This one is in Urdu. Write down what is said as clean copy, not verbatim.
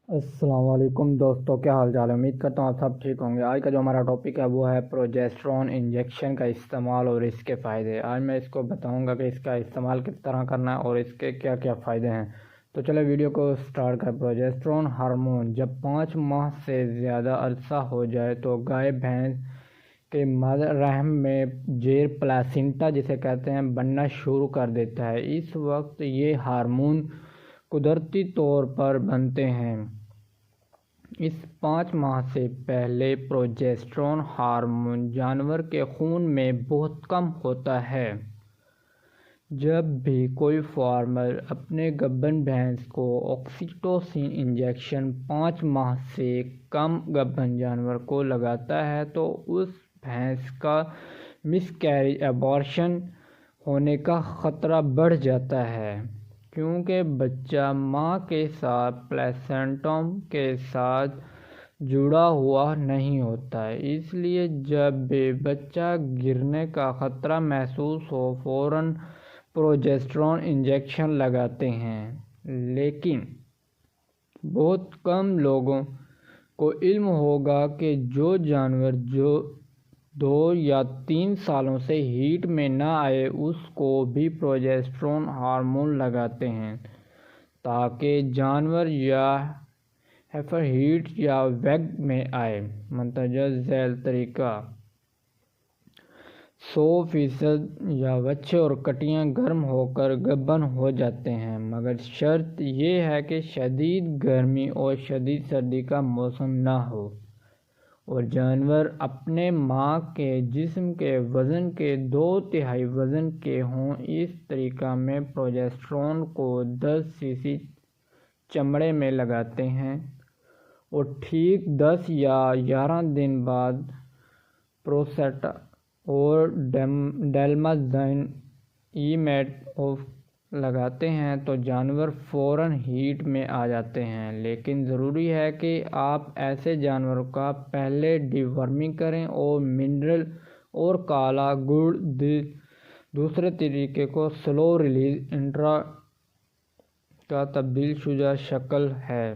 السلام علیکم دوستو، کیا حال چال ہے؟ امید کرتا ہوں آپ سب ٹھیک ہوں گے۔ آج کا جو ہمارا ٹاپک ہے وہ ہے پروجیسٹرون انجیکشن کا استعمال اور اس کے فائدے۔ آج میں اس کو بتاؤں گا کہ اس کا استعمال کس طرح کرنا ہے اور اس کے کیا کیا فائدے ہیں۔ تو چلے ویڈیو کو سٹارٹ کریں۔ پروجیسٹرون ہارمون جب 5 ماہ سے زیادہ عرصہ ہو جائے تو گائے بھینس کے مادر رحم میں زیر پلاسینٹا جسے کہتے ہیں بننا شروع کر دیتا ہے۔ اس وقت یہ ہارمون قدرتی طور پر بنتے ہیں۔ اس 5 ماہ سے پہلے پروجیسٹرون ہارمون جانور کے خون میں بہت کم ہوتا ہے۔ جب بھی کوئی فارمر اپنے گبن بھینس کو آکسیٹوسن انجیکشن 5 ماہ سے کم گبن جانور کو لگاتا ہے تو اس بھینس کا مس کیریج ابارشن ہونے کا خطرہ بڑھ جاتا ہے، کیونکہ بچہ ماں کے ساتھ پلیسنٹم کے ساتھ جڑا ہوا نہیں ہوتا ہے۔ اس لیے جب بھی بچہ گرنے کا خطرہ محسوس ہو فوراً پروجیسٹرون انجیکشن لگاتے ہیں۔ لیکن بہت کم لوگوں کو علم ہوگا کہ جو جانور جو 2 یا 3 سالوں سے ہیٹ میں نہ آئے اس کو بھی پروجیسٹرون ہارمون لگاتے ہیں تاکہ جانور یا ہیفر ہیٹ یا ویگ میں آئے۔ مندرجہ ذیل طریقہ 100% یا بچے اور کٹیاں گرم ہو کر گبن ہو جاتے ہیں، مگر شرط یہ ہے کہ شدید گرمی اور شدید سردی کا موسم نہ ہو اور جانور اپنے ماں کے جسم کے وزن کے 2/3 وزن کے ہوں۔ اس طریقہ میں پروجیسٹرون کو 10 cc چمڑے میں لگاتے ہیں اور ٹھیک 10 یا 11 دن بعد پروسٹا اور ڈیلمازائن ایمیٹوف لگاتے ہیں تو جانور فوراً ہیٹ میں آ جاتے ہیں۔ لیکن ضروری ہے کہ آپ ایسے جانوروں کا پہلے ڈی ورمنگ کریں اور منرل اور کالا گڑ دوسرے طریقے کو سلو ریلیز انٹرا کا تبدیل شدہ شکل ہے۔